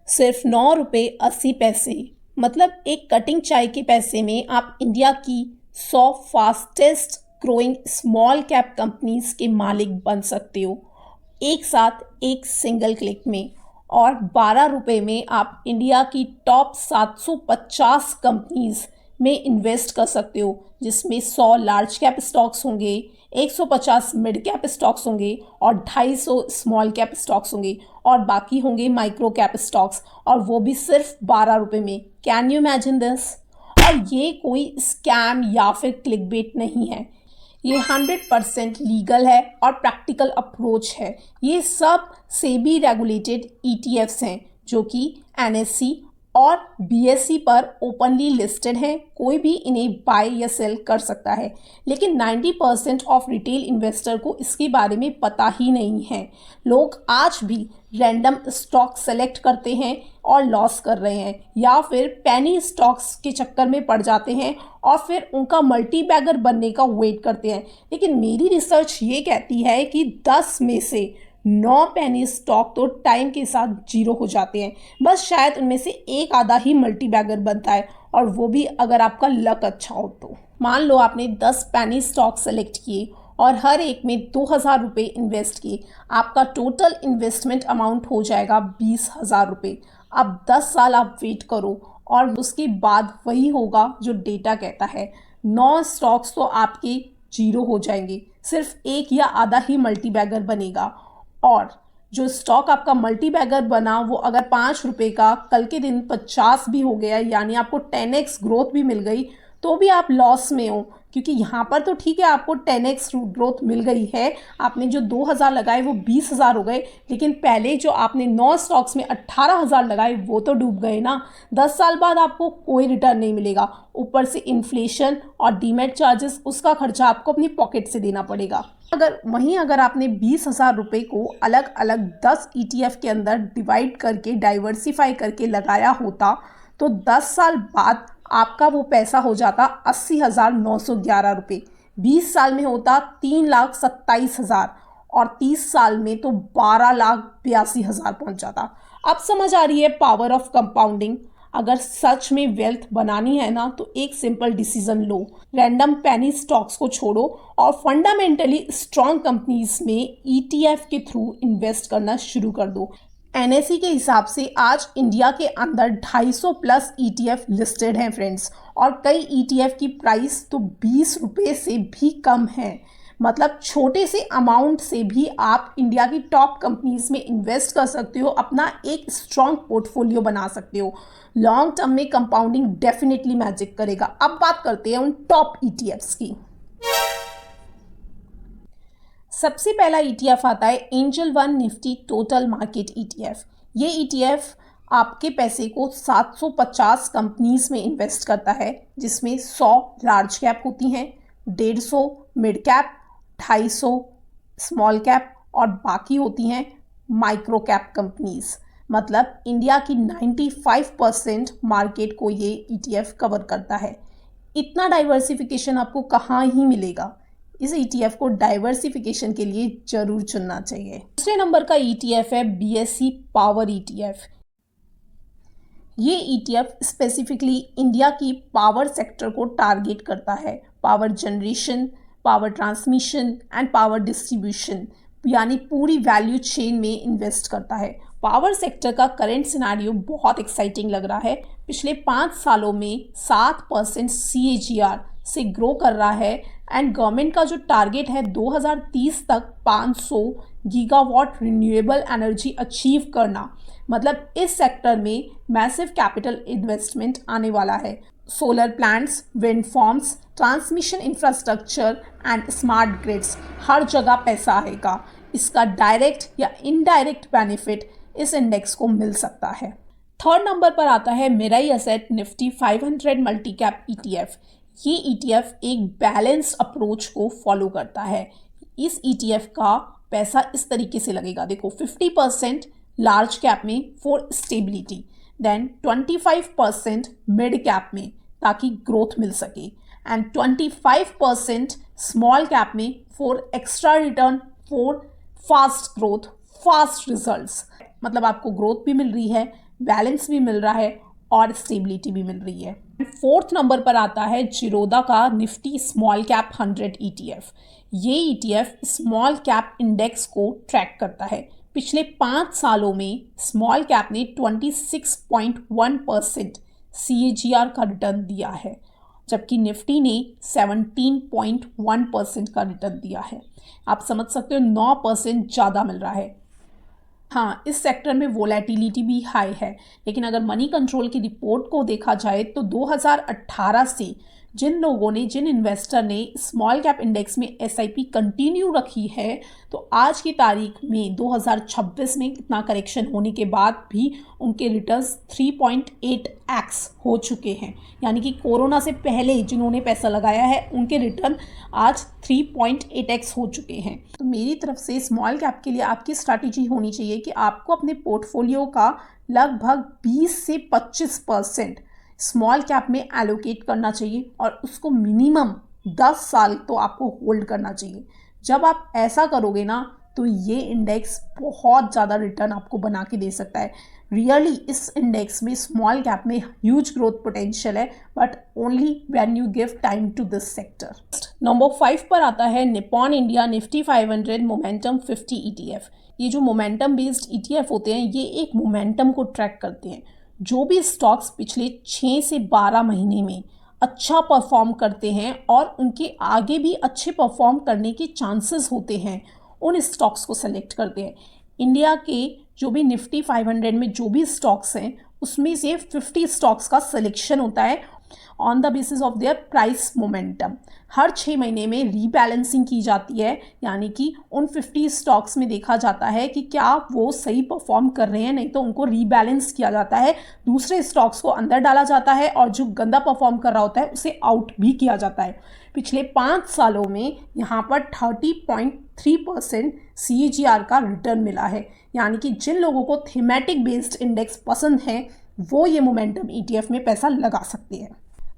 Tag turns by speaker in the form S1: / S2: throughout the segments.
S1: सिर्फ 9 रुपये 80 पैसे, मतलब एक कटिंग चाय के पैसे में आप इंडिया की 100 fastest growing small cap companies के मालिक बन सकते हो एक साथ एक सिंगल क्लिक में। और 12 रुपये में आप इंडिया की टॉप 750 कंपनीज में इन्वेस्ट कर सकते हो, जिसमें 100 लार्ज कैप स्टॉक्स होंगे, 150 मिड कैप स्टॉक्स होंगे और 250 स्मॉल कैप स्टॉक्स होंगे और बाकी होंगे माइक्रो कैप स्टॉक्स, और वो भी सिर्फ 12 रुपये में। Can you imagine this? और ये कोई स्कैम या फिर क्लिकबेट नहीं है, ये 100% लीगल है और प्रैक्टिकल अप्रोच है। ये सब सेबी रेगुलेटेड ETFs हैं जो कि NSE और BSE पर ओपनली लिस्टेड हैं। कोई भी इन्हें बाय या सेल कर सकता है, लेकिन 90% ऑफ रिटेल इन्वेस्टर को इसके बारे में पता ही नहीं है। लोग आज भी रैंडम स्टॉक सेलेक्ट करते हैं और लॉस कर रहे हैं, या फिर पेनी स्टॉक्स के चक्कर में पड़ जाते हैं और फिर उनका मल्टी बैगर बनने का वेट करते हैं। लेकिन मेरी रिसर्च ये कहती है कि 10 में से 9 पेनी स्टॉक तो टाइम के साथ जीरो हो जाते हैं। बस शायद उनमें से एक आधा ही मल्टी बैगर बनता है, और वो भी अगर आपका लक अच्छा हो तो। मान लो आपने 10 पेनी स्टॉक सेलेक्ट किए और हर एक में 2000 रुपये इन्वेस्ट किए, आपका टोटल इन्वेस्टमेंट अमाउंट हो जाएगा 20,000 रुपये। अब 10 साल आप वेट करो और उसके बाद वही होगा जो डेटा कहता है। 9 स्टॉक्स तो आपके जीरो हो जाएंगे, सिर्फ एक या आधा ही मल्टी बैगर बनेगा। और जो स्टॉक आपका मल्टी बैगर बना वो अगर 5 रुपये का कल के दिन 50 भी हो गया, यानी आपको 10x ग्रोथ भी मिल गई, तो भी आप लॉस में हो। क्योंकि यहाँ पर तो ठीक है आपको 10x ग्रोथ मिल गई है, आपने जो 2000 लगाए वो 20,000 हो गए, लेकिन पहले जो आपने 9 स्टॉक्स में 18,000 लगाए वो तो डूब गए ना। 10 साल बाद आपको कोई रिटर्न नहीं मिलेगा, ऊपर से इन्फ्लेशन और डीमेट चार्जेस, उसका खर्चा आपको अपनी पॉकेट से देना पड़ेगा। अगर आपने 20,000 रुपये को अलग अलग 10 ETF के अंदर डिवाइड करके डाइवर्सिफाई करके लगाया होता, तो 10 साल बाद आपका वो पैसा हो जाता 80,911 रुपये। 20 साल में होता 3,27,000 और 30 साल में तो 12,82,000 पहुंच जाता। अब समझ आ रही है पावर ऑफ कंपाउंडिंग। अगर सच में वेल्थ बनानी है ना, तो एक सिंपल डिसीजन लो, रैंडम पेनी स्टॉक्स को छोड़ो और फंडामेंटली स्ट्रॉन्ग कंपनीज में ETF के थ्रू इन्वेस्ट करना शुरू कर दो। NSE के हिसाब से आज इंडिया के अंदर 250 प्लस ETF लिस्टेड हैं फ्रेंड्स, और कई ETF की प्राइस तो 20 रुपये से भी कम है। मतलब छोटे से अमाउंट से भी आप इंडिया की टॉप कंपनीज में इन्वेस्ट कर सकते हो, अपना एक स्ट्रॉन्ग पोर्टफोलियो बना सकते हो। लॉन्ग टर्म में कंपाउंडिंग डेफिनेटली मैजिक करेगा। अब बात करते हैं उन टॉप ETFs की। सबसे पहला ETF आता है angel one Nifty total market ETF। ये ETF आपके पैसे को 750 कंपनीज में इन्वेस्ट करता है, जिसमें 100 लार्ज कैप होती हैं, 150 मिड कैप, 250 स्मॉल कैप और बाकी होती हैं माइक्रो कैप कंपनीज। मतलब इंडिया की 95% मार्केट को ये ETF कवर करता है। इतना डाइवर्सिफिकेशन आपको कहाँ ही मिलेगा। इस ETF को डाइवर्सिफिकेशन के लिए जरूर चुनना चाहिए। दूसरे नंबर का ETF है BSE पावर ETF। ये ETF स्पेसिफिकली इंडिया की पावर सेक्टर को टारगेट करता है। Power generation, power transmission and power distribution, यानी पूरी वैल्यू चेन में इन्वेस्ट करता है। पावर सेक्टर का करंट सिनारियो बहुत एक्साइटिंग लग रहा है। पिछले 5 सालों में 7% CAGR से ग्रो कर रहा है, एंड गवर्नमेंट का जो टारगेट है 2030 तक 500 गीगावाट रिन्यूएबल एनर्जी अचीव करना। मतलब इस सेक्टर में मैसिव कैपिटल इन्वेस्टमेंट आने वाला है। Solar plants, wind farms, transmission infrastructure and smart grids, हर जगह पैसा आएगा। इसका डायरेक्ट या इनडायरेक्ट बेनिफिट इस इंडेक्स को मिल सकता है। थर्ड नंबर पर आता है Mirae asset Nifty 500 multi cap ETF। ये ETF एक बैलेंस्ड अप्रोच को फॉलो करता है। इस ETF का पैसा इस तरीके से लगेगा, देखो 50% लार्ज कैप में for stability, then 25% mid cap में ताकि ग्रोथ मिल सके, एंड 25% स्मॉल कैप में for extra return for fast growth, fast results. मतलब आपको ग्रोथ भी मिल रही है, बैलेंस भी मिल रहा है और स्टेबिलिटी भी मिल रही है। फोर्थ नंबर पर आता है जिरोदा का निफ्टी स्मॉल कैप 100 ETF। ये ETF स्मॉल कैप इंडेक्स को ट्रैक करता है। पिछले 5 सालों में स्मॉल कैप ने 26.1% CAGR का रिटर्न दिया है, जबकि निफ्टी ने 17.1% का रिटर्न दिया है। आप समझ सकते हो 9% ज़्यादा मिल रहा है। हाँ, इस सेक्टर में वोलेटिलिटी भी हाई है, लेकिन अगर मनी कंट्रोल की रिपोर्ट को देखा जाए तो 2018 से जिन इन्वेस्टर ने स्मॉल कैप इंडेक्स में SIP कंटिन्यू रखी है, तो आज की तारीख में 2026 में इतना करेक्शन होने के बाद भी उनके रिटर्न्स 3.8x हो चुके हैं। यानी कि कोरोना से पहले जिन्होंने पैसा लगाया है उनके रिटर्न आज 3.8x हो चुके हैं। तो मेरी तरफ से स्मॉल कैप के लिए आपकी स्ट्रैटेजी होनी चाहिए कि आपको अपने पोर्टफोलियो का लगभग 20 से 25% स्मॉल कैप में एलोकेट करना चाहिए और उसको मिनिमम 10 साल तो आपको होल्ड करना चाहिए। जब आप ऐसा करोगे ना तो ये इंडेक्स बहुत ज़्यादा रिटर्न आपको बना के दे सकता है। रियली इस इंडेक्स में स्मॉल कैप में ह्यूज ग्रोथ पोटेंशियल है, but only when you give time to this sector. Number 5 पर आता है Nippon India Nifty 500 momentum 50 ETF। ये जो मोमेंटम बेस्ड ETF होते हैं ये एक मोमेंटम को ट्रैक करते हैं। जो भी स्टॉक्स पिछले 6 से 12 महीने में अच्छा परफॉर्म करते हैं और उनके आगे भी अच्छे परफॉर्म करने के चांसेस होते हैं, उन स्टॉक्स को सेलेक्ट करते हैं। इंडिया के जो भी निफ्टी 500 में जो भी स्टॉक्स हैं उसमें से 50 स्टॉक्स का सिलेक्शन होता है on the basis of their price momentum. हर 6 महीने में रीबैलेंसिंग की जाती है, यानी कि उन 50 स्टॉक्स में देखा जाता है कि क्या वो सही परफॉर्म कर रहे हैं, नहीं तो उनको रीबैलेंस किया जाता है, दूसरे स्टॉक्स को अंदर डाला जाता है और जो गंदा परफॉर्म कर रहा होता है उसे आउट भी किया जाता है। पिछले 5 सालों में यहाँ पर 30.3% CAGR का रिटर्न मिला है। यानी कि जिन लोगों को थीमेटिक बेस्ड इंडेक्स पसंद है वो ये मोमेंटम ETF में पैसा लगा सकते हैं।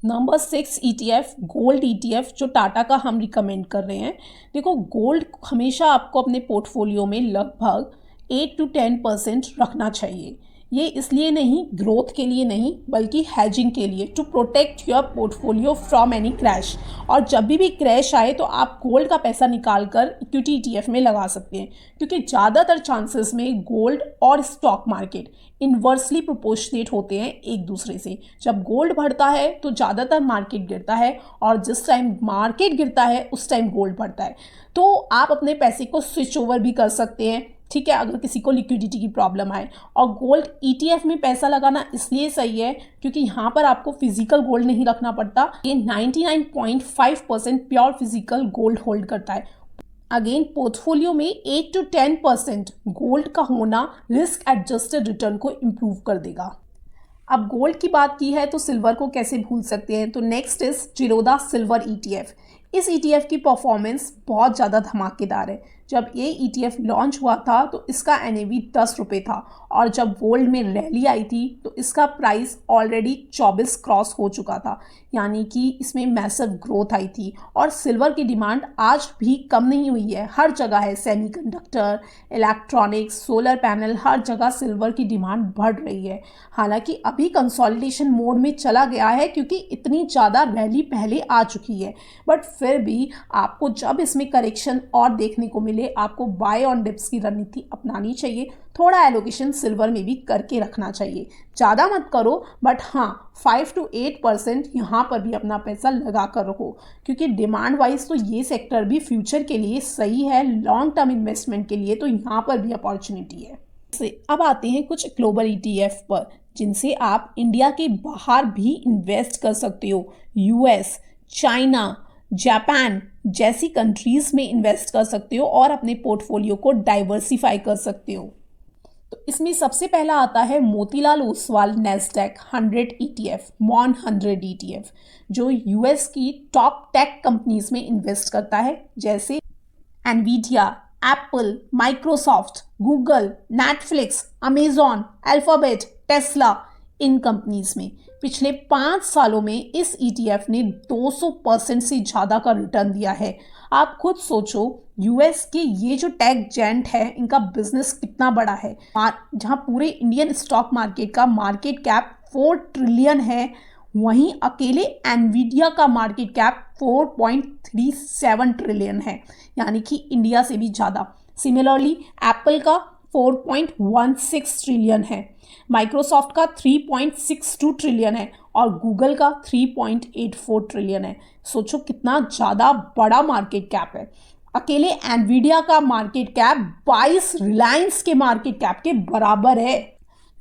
S1: नंबर 6 ETF गोल्ड ETF जो टाटा का हम रिकमेंड कर रहे हैं। देखो, गोल्ड हमेशा आपको अपने पोर्टफोलियो में लगभग 8 to 10% रखना चाहिए। ये इसलिए नहीं, ग्रोथ के लिए नहीं, बल्कि हैजिंग के लिए, to protect your portfolio from any crash. और जब भी क्रैश आए तो आप गोल्ड का पैसा निकाल कर इक्विटी ETF में लगा सकते हैं, क्योंकि ज़्यादातर चांसेस में गोल्ड और स्टॉक मार्केट इन्वर्सली प्रोपोर्शनेट होते हैं एक दूसरे से। जब गोल्ड बढ़ता है तो ज़्यादातर मार्केट गिरता है, और जिस टाइम मार्केट गिरता है उस टाइम गोल्ड बढ़ता है। तो आप अपने पैसे को स्विच ओवर भी कर सकते हैं, ठीक है, अगर किसी को लिक्विडिटी की प्रॉब्लम आए। और गोल्ड ETF में पैसा लगाना इसलिए सही है क्योंकि यहाँ पर आपको फिजिकल गोल्ड नहीं रखना पड़ता। ये 99.5% प्योर फिजिकल गोल्ड होल्ड करता है। अगेन, पोर्टफोलियो में 8 to 10% गोल्ड का होना रिस्क एडजस्टेड रिटर्न को इम्प्रूव कर देगा। अब गोल्ड की बात की है तो सिल्वर को कैसे भूल सकते हैं। तो next is Zerodha silver ETF। इस ETF की परफॉर्मेंस बहुत ज़्यादा धमाकेदार है। जब ये ETF लॉन्च हुआ था तो इसका NAV 10 रुपये था, और जब गोल्ड में रैली आई थी तो इसका प्राइस ऑलरेडी 24 क्रॉस हो चुका था। यानी कि इसमें मैसिव ग्रोथ आई थी। और सिल्वर की डिमांड आज भी कम नहीं हुई है, हर जगह है। सेमीकंडक्टर, इलेक्ट्रॉनिक्स, सोलर पैनल, हर जगह सिल्वर की डिमांड बढ़ रही है। हालांकि अभी कंसोलिडेशन मोड में चला गया है क्योंकि इतनी ज़्यादा रैली पहले आ चुकी है, बट फिर भी आपको जब इसमें करेक्शन और देखने को मिले आपको बाय ऑन डिप्स की रणनीति अपनानी चाहिए। थोड़ा एलोकेशन सिल्वर में भी करके रखना चाहिए, ज़्यादा मत करो, बट हाँ 5 to 8% यहाँ पर भी अपना पैसा लगा कर रखो, क्योंकि डिमांड वाइज तो ये सेक्टर भी फ्यूचर के लिए सही है। लॉन्ग टर्म इन्वेस्टमेंट के लिए तो यहाँ पर भी अपॉर्चुनिटी है। अब आते हैं कुछ ग्लोबल ETF पर, जिनसे आप इंडिया के बाहर भी इन्वेस्ट कर सकते हो। US, चाइना, जापान जैसी कंट्रीज में इन्वेस्ट कर सकते हो और अपने पोर्टफोलियो को डाइवर्सिफाई कर सकते हो। तो इसमें सबसे पहला आता है Motilal Oswal Nasdaq 100 ETF, MON 100 ETF, जो US की टॉप टेक कंपनीज में इन्वेस्ट करता है, जैसे Nvidia, Apple, Microsoft, Google, Netflix, Amazon, Alphabet, Tesla. इन कंपनीज में। पिछले 5 सालों में इस ETF ने 200% से ज़्यादा का रिटर्न दिया है। आप खुद सोचो, यूएस के ये जो टेक जेंट है इनका बिजनेस कितना बड़ा है, जहां पूरे इंडियन स्टॉक मार्केट का मार्केट कैप 4 ट्रिलियन है, वहीं अकेले एनवीडिया का मार्केट कैप 4.37 ट्रिलियन है, यानी कि इंडिया से भी ज़्यादा। सिमिलरली एप्पल का 4.16 ट्रिलियन है, माइक्रोसॉफ्ट का 3.62 ट्रिलियन है और गूगल का 3.84 ट्रिलियन है। सोचो कितना ज़्यादा बड़ा मार्केट कैप है। अकेले एनवीडिया का मार्केट कैप 22 रिलायंस के मार्केट कैप के बराबर है।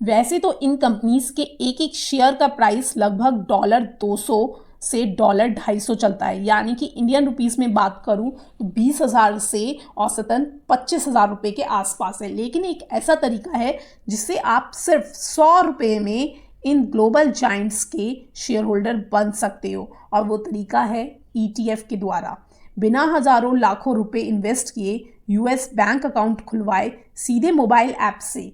S1: वैसे तो इन कंपनीज के एक एक शेयर का प्राइस लगभग $200 से $250 चलता है, यानी कि इंडियन रुपीस में बात करूं तो 20,000 से औसतन 25,000 रुपये के आसपास है। लेकिन एक ऐसा तरीका है जिससे आप सिर्फ 100 रुपये में इन ग्लोबल जाइंट्स के शेयर होल्डर बन सकते हो, और वो तरीका है ETF के द्वारा। बिना हजारों लाखों रुपए इन्वेस्ट किए US बैंक अकाउंट खुलवाए सीधे मोबाइल ऐप से।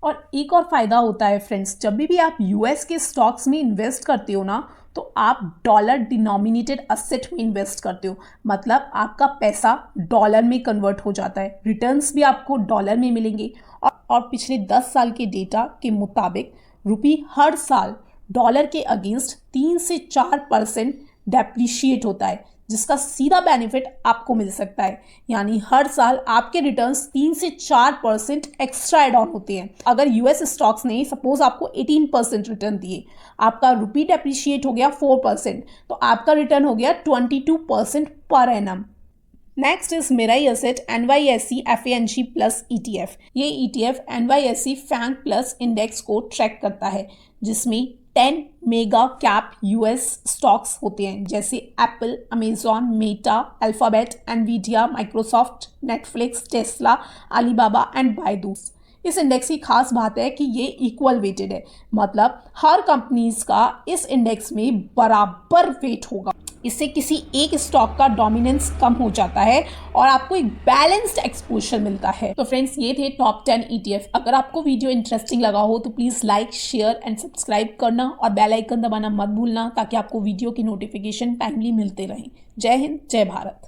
S1: और एक और फ़ायदा होता है फ्रेंड्स, जब भी आप US के स्टॉक्स में इन्वेस्ट करते हो ना, तो आप डॉलर डिनोमिनेटेड असेट में इन्वेस्ट करते हो, मतलब आपका पैसा डॉलर में कन्वर्ट हो जाता है, रिटर्न्स भी आपको डॉलर में मिलेंगे। और पिछले 10 साल के डेटा के मुताबिक रुपी हर साल डॉलर के अगेंस्ट 3 से 4% डेप्रिशिएट होता है, जिसका सीधा बेनिफिट आपको मिल सकता है। यानी हर साल आपके रिटर्न्स 3 से 4% एक्स्ट्रा एड ऑन होते हैं। अगर US स्टॉक्स ने सपोज आपको 18% रिटर्न दिए, आपका रुपी डेप्रिशिएट हो गया 4%, तो आपका रिटर्न हो गया 22% पर एनम। Next is Mirae asset NYSE FANG plus ETF। ये ETF NYSE FANG plus index को ट्रैक करता है, जिसमें 10 मेगा कैप US स्टॉक्स होते हैं, जैसे Apple, Amazon, Meta, alphabet, Nvidia, Microsoft, Netflix, Tesla, Alibaba and बायदू। इस इंडेक्स की खास बात है कि ये इक्वल वेटेड है, मतलब हर कंपनीज का इस इंडेक्स में बराबर वेट होगा। इससे किसी एक स्टॉक का डोमिनेंस कम हो जाता है और आपको एक बैलेंस्ड एक्सपोजर मिलता है। तो फ्रेंड्स, ये थे टॉप 10 ETF। अगर आपको वीडियो इंटरेस्टिंग लगा हो तो please like, share and subscribe करना और बेल आइकन दबाना मत भूलना, ताकि आपको वीडियो की नोटिफिकेशन टाइमली मिलते रहें। जय हिंद, जय भारत।